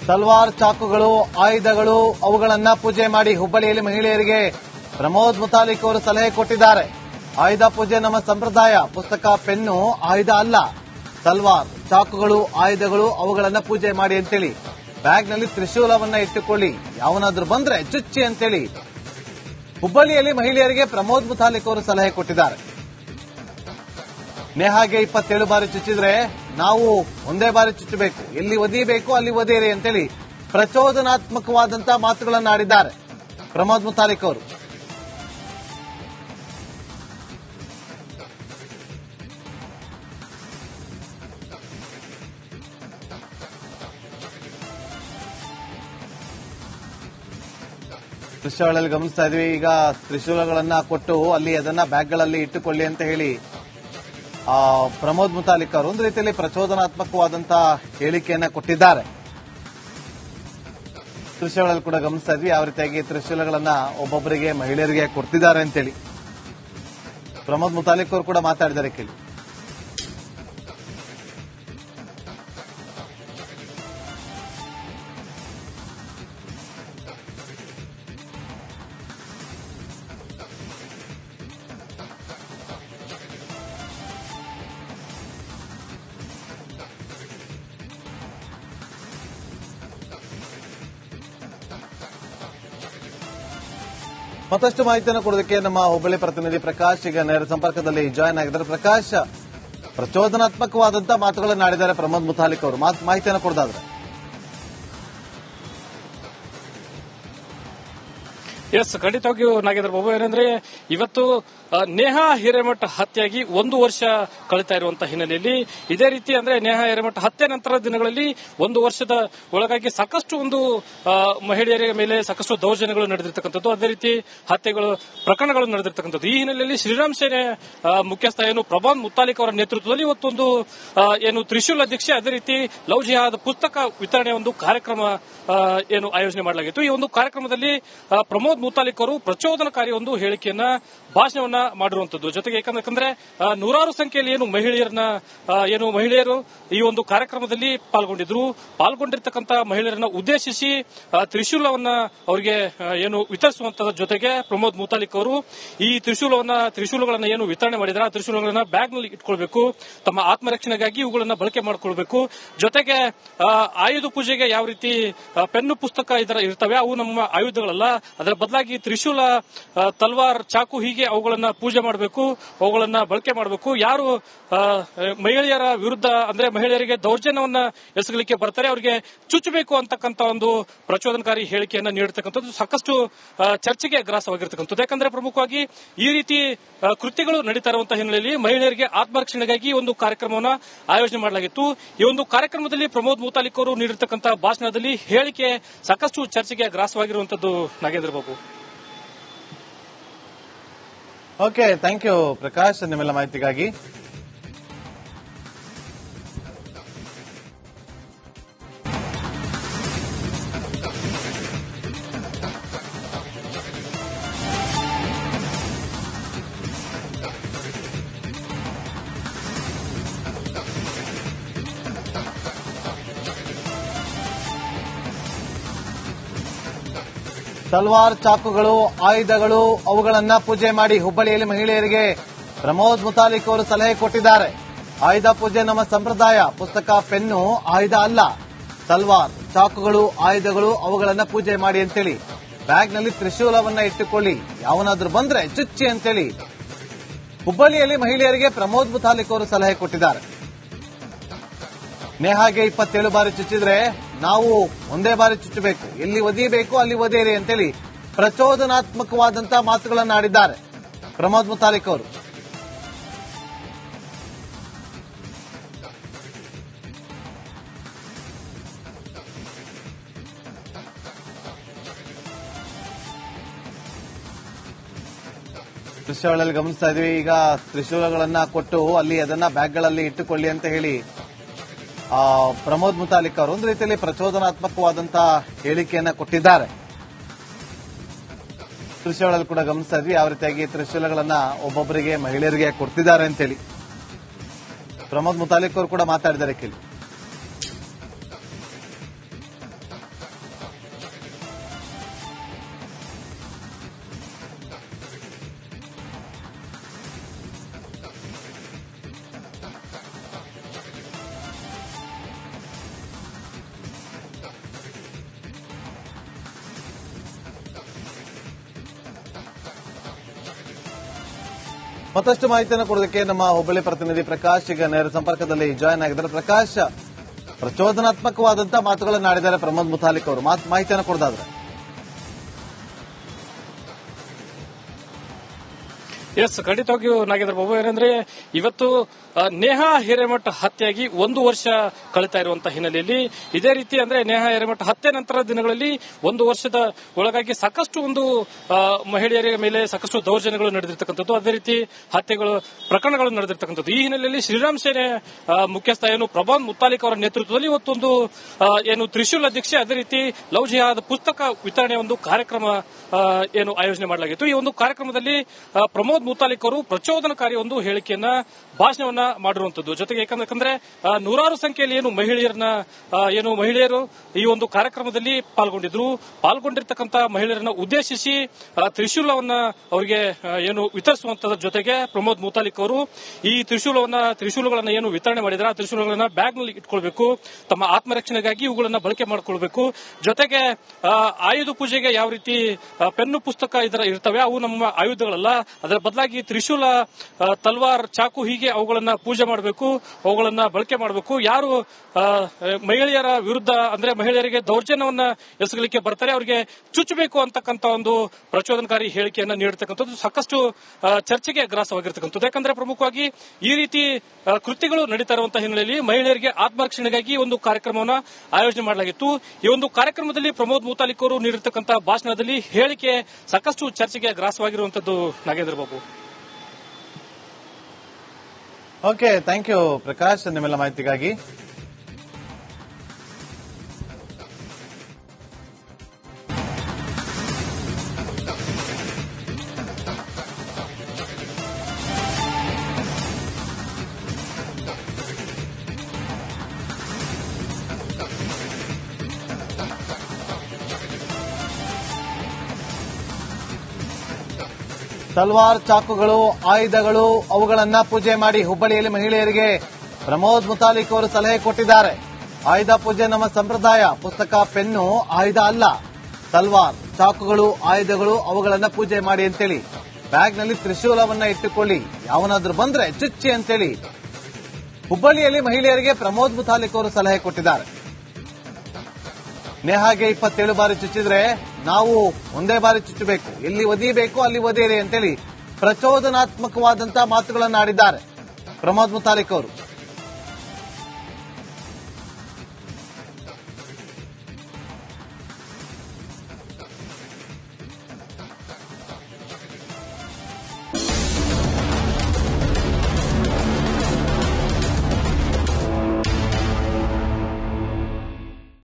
ತಲ್ವಾರ್, ಚಾಕುಗಳು, ಆಯುಧಗಳು ಅವುಗಳನ್ನ ಪೂಜೆ ಮಾಡಿ ಹುಬ್ಬಳ್ಳಿಯಲ್ಲಿ ಮಹಿಳೆಯರಿಗೆ ಪ್ರಮೋದ್ ಮುತಾಲಿಕ್ ಅವರು ಸಲಹೆ ಕೊಟ್ಟಿದ್ದಾರೆ. ಆಯುಧ ಪೂಜೆ ನಮ್ಮ ಸಂಪ್ರದಾಯ. ಪುಸ್ತಕ, ಪೆನ್ನು ಆಯುಧ ಅಲ್ಲ. ತಲ್ವಾರ್, ಚಾಕುಗಳು, ಆಯುಧಗಳು ಅವುಗಳನ್ನ ಪೂಜೆ ಮಾಡಿ ಅಂತೇಳಿ, ಬ್ಯಾಗ್ನಲ್ಲಿ ತ್ರಿಶೂಲವನ್ನ ಇಟ್ಟುಕೊಳ್ಳಿ, ಯಾವನಾದ್ರೂ ಬಂದ್ರೆ ಚುಚ್ಚಿ ಅಂತೇಳಿ ಹುಬ್ಬಳ್ಳಿಯಲ್ಲಿ ಮಹಿಳೆಯರಿಗೆ ಪ್ರಮೋದ್ ಮುತಾಲಿಕ್ ಅವರು ಸಲಹೆ ಕೊಟ್ಟಿದ್ದಾರೆ. ನೇಹಾಗೆ 27 ಬಾರಿ ಚುಚ್ಚಿದ್ರೆ ನಾವು ಒಂದೇ ಬಾರಿ ಚುಚ್ಚಬೇಕು, ಎಲ್ಲಿ ಒದಿಯಬೇಕು ಅಲ್ಲಿ ಒದೆಯಿರಿ ಅಂತೇಳಿ ಪ್ರಚೋದನಾತ್ಮಕವಾದಂತಹ ಮಾತುಗಳನ್ನು ಆಡಿದ್ದಾರೆ ಪ್ರಮೋದ್ ಮುತಾಲಿಕ್ ಅವರು. ದೃಶ್ಯಾವಳಿಯಲ್ಲಿ ಗಮನಿಸ್ತಾ ಇದ್ವಿ. ಈಗ ತ್ರಿಶೂಲಗಳನ್ನ ಕೊಟ್ಟು ಅಲ್ಲಿ ಅದನ್ನ ಬ್ಯಾಗ್ಗಳಲ್ಲಿ ಇಟ್ಟುಕೊಳ್ಳಿ ಅಂತ ಹೇಳಿ ಪ್ರಮೋದ್ ಮುತಾಲಿಕ್ ಅವರು ಒಂದು ರೀತಿಯಲ್ಲಿ ಪ್ರಚೋದನಾತ್ಮಕವಾದಂತಹ ಹೇಳಿಕೆಯನ್ನ ಕೊಟ್ಟಿದ್ದಾರೆ. ದೃಶ್ಯಗಳಲ್ಲಿ ಕೂಡ ಗಮನಿಸ್ತಾ ಇದ್ವಿ ಯಾವ ರೀತಿಯಾಗಿ ತ್ರಿಶೂಲಗಳನ್ನ ಒಬ್ಬೊಬ್ಬರಿಗೆ ಮಹಿಳೆಯರಿಗೆ ಕೊಡ್ತಿದ್ದಾರೆ ಅಂತೇಳಿ. ಪ್ರಮೋದ್ ಮುತಾಲಿಕ್ ಅವರು ಕೂಡ ಮಾತಾಡಿದ್ದಾರೆ ಕೇಳಿ. ಮತ್ತಷ್ಟು ಮಾಹಿತಿಯನ್ನು ಕೊಡೋದಕ್ಕೆ ನಮ್ಮ ಹುಬ್ಬಳ್ಳಿ ಪ್ರತಿನಿಧಿ ಪ್ರಕಾಶ್ ಈಗ ನೇರ ಸಂಪರ್ಕದಲ್ಲಿ ಜಾಯ್ನ್ ಆಗಿದ್ದಾರೆ. ಪ್ರಕಾಶ್, ಪ್ರಚೋದನಾತ್ಮಕವಾದಂತಹ ಮಾತುಗಳನ್ನು ಆಡಿದ್ದಾರೆ ಪ್ರಮೋದ್ ಮುತಾಲಿಕ್ ಅವರು, ಮಾಹಿತಿಯನ್ನು ಕೊಡೋದಾದ್ರೆ. ಎಸ್, ಖಂಡಿತವಾಗಿಯೂ ನಾಗೇಂದ್ರ ಬಾಬು. ಏನಂದ್ರೆ ಇವತ್ತು ನೇಹಾ ಹಿರೇಮಠ ಹತ್ಯೆಯಾಗಿ 1 ವರ್ಷ ಕಳೀತಾ ಇರುವಂತಹ ಹಿನ್ನೆಲೆಯಲ್ಲಿ ಇದೇ ರೀತಿ ಅಂದ್ರೆ ನೇಹಾ ಹಿರೇಮಠ ಹತ್ಯೆ ನಂತರದ ದಿನಗಳಲ್ಲಿ 1 ವರ್ಷದ ಒಳಗಾಗಿ ಸಾಕಷ್ಟು ಮಹಿಳೆಯರ ಮೇಲೆ ಸಾಕಷ್ಟು ದೌರ್ಜನ್ಯಗಳು ನಡೆದಿರ್ತಕ್ಕಂಥದ್ದು, ಅದೇ ರೀತಿ ಹತ್ಯೆಗಳು ಪ್ರಕರಣಗಳು ನಡೆದಿರ್ತಕ್ಕಂಥದ್ದು. ಈ ಹಿನ್ನೆಲೆಯಲ್ಲಿ ಶ್ರೀರಾಮ್ ಸೇನೆ ಮುಖ್ಯಸ್ಥ ಪ್ರಮೋದ್ ಮುತಾಲಿಕ್ ಅವರ ನೇತೃತ್ವದಲ್ಲಿ ಇವತ್ತೊಂದು ತ್ರಿಶೂಲ್ ಅಧ್ಯಕ್ಷೆ, ಅದೇ ರೀತಿ ಲವ್ ಜಿಹಾದ್ ಪುಸ್ತಕ ವಿತರಣೆ ಒಂದು ಕಾರ್ಯಕ್ರಮ ಆಯೋಜನೆ ಮಾಡಲಾಗಿತ್ತು. ಈ ಒಂದು ಕಾರ್ಯಕ್ರಮದಲ್ಲಿ ಪ್ರಮೋದ್ ಮುತಾಲಿಕ್ ಅವರು ಪ್ರಚೋದನಕಾರಿ ಒಂದು ಹೇಳಿಕೆಯನ್ನ, ಭಾಷಣವನ್ನ ಮಾಡಿರುವಂತದ್ದು. ಜೊತೆಗೆ ಯಾಕಂದ್ರೆ ನೂರಾರು ಸಂಖ್ಯೆಯಲ್ಲಿ ಮಹಿಳೆಯರು ಈ ಒಂದು ಕಾರ್ಯಕ್ರಮದಲ್ಲಿ ಪಾಲ್ಗೊಂಡಿರ್ತಕ್ಕಂಥ ಮಹಿಳೆಯರನ್ನ ಉದ್ದೇಶಿಸಿ ತ್ರಿಶೂಲವನ್ನ ಅವರಿಗೆ ವಿತರಿಸುವಂತದ ಜೊತೆಗೆ ಪ್ರಮೋದ್ ಮುತಾಲಿಕ್ ಅವರು ಈ ತ್ರಿಶೂಲಗಳನ್ನ ವಿತರಣೆ ಮಾಡಿದ್ದಾರೆ. ಆ ತ್ರಿಶೂಲಗಳನ್ನ ಬ್ಯಾಗ್ ನಲ್ಲಿ ಇಟ್ಕೊಳ್ಬೇಕು, ತಮ್ಮ ಆತ್ಮರಕ್ಷಣೆಗಾಗಿ ಇವುಗಳನ್ನ ಬಳಕೆ ಮಾಡಿಕೊಳ್ಬೇಕು. ಜೊತೆಗೆ ಆಯುಧ ಪೂಜೆಗೆ ಯಾವ ರೀತಿ ಪೆನ್ನು, ಪುಸ್ತಕ ಇರ್ತವೆ, ಅವು ನಮ್ಮ ಆಯುಧಗಳಲ್ಲ, ಅದರ ಬದಲಾಗಿ ತ್ರಿಶೂಲ, ತಲ್ವಾರ್, ಚಾಕು ಹೀಗೆ ಅವುಗಳನ್ನ ಪೂಜೆ ಮಾಡಬೇಕು, ಅವುಗಳನ್ನ ಬಳಕೆ ಮಾಡಬೇಕು. ಯಾರು ಮಹಿಳೆಯರ ವಿರುದ್ಧ ಅಂದ್ರೆ ಮಹಿಳೆಯರಿಗೆ ದೌರ್ಜನ್ಯವನ್ನ ಎಸಗಲಿಕ್ಕೆ ಬರ್ತಾರೆ ಅವರಿಗೆ ಚುಚ್ಚಬೇಕು ಅಂತಕ್ಕಂಥ ಒಂದು ಪ್ರಚೋದನಕಾರಿ ಹೇಳಿಕೆಯನ್ನ ನೀಡತಕ್ಕಂಥದ್ದು ಸಾಕಷ್ಟು ಚರ್ಚೆಗೆ ಗ್ರಾಸವಾಗಿರ್ತಕ್ಕಂಥದ್ದು. ಯಾಕಂದ್ರೆ ಪ್ರಮುಖವಾಗಿ ಈ ರೀತಿ ಕೃತ್ಯಗಳು ನಡೀತಾ ಇರುವಂತಹ ಹಿನ್ನೆಲೆಯಲ್ಲಿ ಮಹಿಳೆಯರಿಗೆ ಆತ್ಮರಕ್ಷಣೆಗಾಗಿ ಒಂದು ಕಾರ್ಯಕ್ರಮವನ್ನು ಆಯೋಜನೆ ಮಾಡಲಾಗಿತ್ತು. ಈ ಒಂದು ಕಾರ್ಯಕ್ರಮದಲ್ಲಿ ಪ್ರಮೋದ್ ಮುತಾಲಿಕ್ ಅವರು ನೀಡಿರ್ತಕ್ಕಂಥ ಭಾಷಣದಲ್ಲಿ ಹೇಳಿಕೆ ಸಾಕಷ್ಟು ಚರ್ಚೆಗೆ ಗ್ರಾಸವಾಗಿರುವಂತದ್ದು. Nagendra Babu. Okay, thank you Prakash ನಿಮ್ಮೆಲ್ಲ ಮಾಹಿತಿಗಾಗಿ. ತಲ್ವಾರ್, ಚಾಕುಗಳು, ಆಯುಧಗಳು ಅವುಗಳನ್ನ ಪೂಜೆ ಮಾಡಿ ಹುಬ್ಬಳ್ಳಿಯಲ್ಲಿ ಮಹಿಳೆಯರಿಗೆ ಪ್ರಮೋದ್ ಮುತಾಲಿಕ್ ಅವರು ಸಲಹೆ ಕೊಟ್ಟಿದ್ದಾರೆ. ಆಯುಧ ಪೂಜೆ ನಮ್ಮ ಸಂಪ್ರದಾಯ. ಪುಸ್ತಕ, ಪೆನ್ನು ಆಯುಧ ಅಲ್ಲ. ತಲ್ವಾರ್, ಚಾಕುಗಳು, ಆಯುಧಗಳು ಅವುಗಳನ್ನ ಪೂಜೆ ಮಾಡಿ ಅಂತೇಳಿ, ಬ್ಯಾಗ್ನಲ್ಲಿ ತ್ರಿಶೂಲವನ್ನ ಇಟ್ಟುಕೊಳ್ಳಿ, ಯಾವನಾದ್ರೂ ಬಂದ್ರೆ ಚುಚ್ಚಿ ಅಂತೇಳಿ ಹುಬ್ಬಳ್ಳಿಯಲ್ಲಿ ಮಹಿಳೆಯರಿಗೆ ಪ್ರಮೋದ್ ಮುತಾಲಿಕ್ ಅವರು ಸಲಹೆ ಕೊಟ್ಟಿದ್ದಾರೆ. ನೇಹಾಗೆ 27 ಬಾರಿ ಚುಚ್ಚಿದ್ರೆ ನಾವು ಒಂದೇ ಬಾರಿ ಚುಚ್ಚಬೇಕು, ಎಲ್ಲಿ ಒದಿಯಬೇಕು ಅಲ್ಲಿ ಒದೆಯಿರಿ ಅಂತೇಳಿ ಪ್ರಚೋದನಾತ್ಮಕವಾದಂತಹ ಮಾತುಗಳನ್ನು ಆಡಿದ್ದಾರೆ ಪ್ರಮೋದ್ ಮುತಾಲಿಕ್ ಅವರು. ದೃಶ್ಯಾವಳಿಯಲ್ಲಿ ಗಮನಿಸ್ತಾ ಇದ್ವಿ. ಈಗ ತ್ರಿಶೂಲಗಳನ್ನ ಕೊಟ್ಟು ಅಲ್ಲಿ ಅದನ್ನ ಬ್ಯಾಗ್ಗಳಲ್ಲಿ ಇಟ್ಟುಕೊಳ್ಳಿ ಅಂತ ಹೇಳಿ ಪ್ರಮೋದ್ ಮುತಾಲಿಕ್ ಅವರು ಒಂದು ರೀತಿಯಲ್ಲಿ ಪ್ರಚೋದನಾತ್ಮಕವಾದಂತಹ ಹೇಳಿಕೆಯನ್ನ ಕೊಟ್ಟಿದ್ದಾರೆ. ದೃಶ್ಯಗಳಲ್ಲಿ ಕೂಡ ಗಮನಿಸ್ತಾ ಇದ್ವಿ ಯಾವ ರೀತಿಯಾಗಿ ತ್ರಿಶೂಲಗಳನ್ನ ಒಬ್ಬೊಬ್ಬರಿಗೆ ಮಹಿಳೆಯರಿಗೆ ಕೊಡ್ತಿದ್ದಾರೆ ಅಂತೇಳಿ. ಪ್ರಮೋದ್ ಮುತಾಲಿಕ್ ಅವರು ಕೂಡ ಮಾತಾಡಿದ್ದಾರೆ ಕೇಳಿ. ಮತ್ತಷ್ಟು ಮಾಹಿತಿಯನ್ನು ಕೊಡೋದಕ್ಕೆ ನಮ್ಮ ಹುಬ್ಬಳ್ಳಿ ಪ್ರತಿನಿಧಿ ಪ್ರಕಾಶ್ ಈಗ ನೇರ ಸಂಪರ್ಕದಲ್ಲಿ ಜಾಯ್ನ್ ಆಗಿದ್ದಾರೆ. ಪ್ರಕಾಶ್, ಪ್ರಚೋದನಾತ್ಮಕವಾದಂತಹ ಮಾತುಗಳನ್ನಾಡಿದ್ದಾರೆ ಪ್ರಮೋದ್ ಮುತಾಲಿಕ್ ಅವರು. ಮಾಹಿತಿಯನ್ನು ಕೊಡೋದಾದ್ರೆ ಎಸ್, ಖಂಡಿತವಾಗಿಯೂ ನಾಗೇಂದ್ರ ಬಾಬು. ಏನಂದ್ರೆ ಇವತ್ತು ನೇಹಾ ಹಿರೇಮಠ ಹತ್ಯೆಯಾಗಿ 1 ವರ್ಷ ಕಳೀತಾ ಇರುವಂತಹ ಹಿನ್ನೆಲೆಯಲ್ಲಿ ಇದೇ ರೀತಿ ಅಂದ್ರೆ ನೇಹಾ ಹಿರೇಮಠ ಹತ್ಯೆ ನಂತರ ದಿನಗಳಲ್ಲಿ 1 ವರ್ಷದ ಒಳಗಾಗಿ ಸಾಕಷ್ಟು ಮಹಿಳೆಯರ ಮೇಲೆ ಸಾಕಷ್ಟು ದೌರ್ಜನ್ಯಗಳು ನಡೆದಿರ್ತಕ್ಕಂಥದ್ದು, ಅದೇ ರೀತಿ ಹತ್ಯೆಗಳು ಪ್ರಕರಣಗಳು ನಡೆದಿರ್ತಕ್ಕಂಥದ್ದು. ಈ ಹಿನ್ನೆಲೆಯಲ್ಲಿ ಶ್ರೀರಾಮ್ ಸೇನೆ ಮುಖ್ಯಸ್ಥ ಪ್ರಮೋದ್ ಮುತಾಲಿಕ್ ಅವರ ನೇತೃತ್ವದಲ್ಲಿ ಇವತ್ತೊಂದು ತ್ರಿಶೂಲ್ ಅಧ್ಯಕ್ಷೆ, ಅದೇ ರೀತಿ ಲವ್ ಜಿಹಾದ್ ಪುಸ್ತಕ ವಿತರಣೆ ಕಾರ್ಯಕ್ರಮ ಆಯೋಜನೆ ಮಾಡಲಾಗಿತ್ತು. ಈ ಒಂದು ಕಾರ್ಯಕ್ರಮದಲ್ಲಿ ಪ್ರಮೋದ್ ಮುತಾಲಿಕ್ ಅವರು ಪ್ರಚೋದನಕಾರಿ ಹೇಳಿಕೆಯನ್ನ ಭಾಷಣವನ್ನ ಮಾಡಿರುವಂತದ್ದು. ಜೊತೆಗೆ ಯಾಕಂದ್ರೆ ನೂರಾರು ಸಂಖ್ಯೆಯಲ್ಲಿ ಮಹಿಳೆಯರು ಈ ಒಂದು ಕಾರ್ಯಕ್ರಮದಲ್ಲಿ ಪಾಲ್ಗೊಂಡಿರ್ತಕ್ಕಂಥ ಮಹಿಳೆಯರನ್ನ ಉದ್ದೇಶಿಸಿ ತ್ರಿಶೂಲವನ್ನ ಅವರಿಗೆ ವಿತರಿಸುವಂತದ್ರ ಜೊತೆಗೆ ಪ್ರಮೋದ್ ಮುತಾಲಿಕ್ ಅವರು ಈ ತ್ರಿಶೂಲಗಳನ್ನ ವಿತರಣೆ ಮಾಡಿದ್ರೆ ಆ ತ್ರಿಶೂಲಗಳನ್ನ ಬ್ಯಾಗ್ ನಲ್ಲಿ ಇಟ್ಕೊಳ್ಬೇಕು, ತಮ್ಮ ಆತ್ಮರಕ್ಷಣೆಗಾಗಿ ಇವುಗಳನ್ನ ಬಳಕೆ ಮಾಡಿಕೊಳ್ಬೇಕು. ಜೊತೆಗೆ ಆಯುಧ ಪೂಜೆಗೆ ಯಾವ ರೀತಿ ಪೆನ್ನು ಪುಸ್ತಕ ಇರ್ತವೆ, ಅವು ನಮ್ಮ ಆಯುಧಗಳಲ್ಲ, ಅದರ ಬದಲಾಗಿ ತ್ರಿಶೂಲ, ತಲ್ವಾರ್, ಚಾಕು ಹೀಗೆ ಅವುಗಳನ್ನ ಪೂಜೆ ಮಾಡಬೇಕು, ಅವುಗಳನ್ನ ಬಳಕೆ ಮಾಡಬೇಕು. ಯಾರು ಮಹಿಳೆಯರ ವಿರುದ್ಧ ಅಂದ್ರೆ ಮಹಿಳೆಯರಿಗೆ ದೌರ್ಜನ್ಯವನ್ನ ಎಸಗಲಿಕ್ಕೆ ಬರ್ತಾರೆ ಅವರಿಗೆ ಚುಚ್ಚಬೇಕು ಅಂತಕ್ಕಂಥ ಒಂದು ಪ್ರಚೋದನಕಾರಿ ಹೇಳಿಕೆಯನ್ನ ನೀಡಿರ್ತಕ್ಕಂಥದ್ದು ಸಾಕಷ್ಟು ಚರ್ಚೆಗೆ ಗ್ರಾಸವಾಗಿರ್ತಕ್ಕಂಥದ್ದು. ಯಾಕಂದ್ರೆ ಪ್ರಮುಖವಾಗಿ ಈ ರೀತಿ ಕೃತ್ಯಗಳು ನಡೀತಾ ಇರುವಂತಹ ಹಿನ್ನೆಲೆಯಲ್ಲಿ ಮಹಿಳೆಯರಿಗೆ ಆತ್ಮರಕ್ಷಣೆಗಾಗಿ ಒಂದು ಕಾರ್ಯಕ್ರಮವನ್ನು ಆಯೋಜನೆ ಮಾಡಲಾಗಿತ್ತು. ಈ ಒಂದು ಕಾರ್ಯಕ್ರಮದಲ್ಲಿ ಪ್ರಮೋದ್ ಮುತಾಲಿಕ್ ಅವರು ನೀಡಿರ್ತಕ್ಕಂಥ ಭಾಷಣದಲ್ಲಿ ಹೇಳಿಕೆ ಸಾಕಷ್ಟು ಚರ್ಚೆಗೆ ಗ್ರಾಸವಾಗಿರುವಂತದ್ದು. Nagendra Babu. Okay, thank you Prakash ನಿಮ್ಮೆಲ್ಲ ಮಾಹಿತಿಗಾಗಿ. ತಲ್ವಾರ್, ಚಾಕುಗಳು, ಆಯುಧಗಳು ಅವುಗಳನ್ನ ಪೂಜೆ ಮಾಡಿ ಹುಬ್ಬಳ್ಳಿಯಲ್ಲಿ ಮಹಿಳೆಯರಿಗೆ ಪ್ರಮೋದ್ ಮುತಾಲಿಕ್ ಅವರು ಸಲಹೆ ಕೊಟ್ಟಿದ್ದಾರೆ. ಆಯುಧ ಪೂಜೆ ನಮ್ಮ ಸಂಪ್ರದಾಯ, ಪುಸ್ತಕ, ಪೆನ್ನು ಆಯುಧ ಅಲ್ಲ. ತಲ್ವಾರ್, ಚಾಕುಗಳು, ಆಯುಧಗಳು ಅವುಗಳನ್ನ ಪೂಜೆ ಮಾಡಿ ಅಂತೇಳಿ, ಬ್ಯಾಗ್ನಲ್ಲಿ ತ್ರಿಶೂಲವನ್ನ ಇಟ್ಟುಕೊಳ್ಳಿ, ಯಾವನಾದ್ರೂ ಬಂದ್ರೆ ಚುಚ್ಚಿ ಅಂತೇಳಿ ಹುಬ್ಬಳ್ಳಿಯಲ್ಲಿ ಮಹಿಳೆಯರಿಗೆ ಪ್ರಮೋದ್ ಮುತಾಲಿಕ್ ಅವರು ಸಲಹೆ ಕೊಟ್ಟಿದ್ದಾರೆ. ನೇಹಾಗೆ 27 ಬಾರಿ ಚುಚ್ಚಿದ್ರೆ ನಾವು ಒಂದೇ ಬಾರಿ ಚುಚ್ಚಬೇಕು, ಎಲ್ಲಿ ಒದಿಬೇಕು ಅಲ್ಲಿ ಒದೆಯಿರಿ ಅಂತೇಳಿ ಪ್ರಚೋದನಾತ್ಮಕವಾದಂತಹ ಮಾತುಗಳನ್ನು ಆಡಿದ್ದಾರೆ ಪ್ರಮೋದ್ ಮುತಾಲಿಕ್ ಅವರು.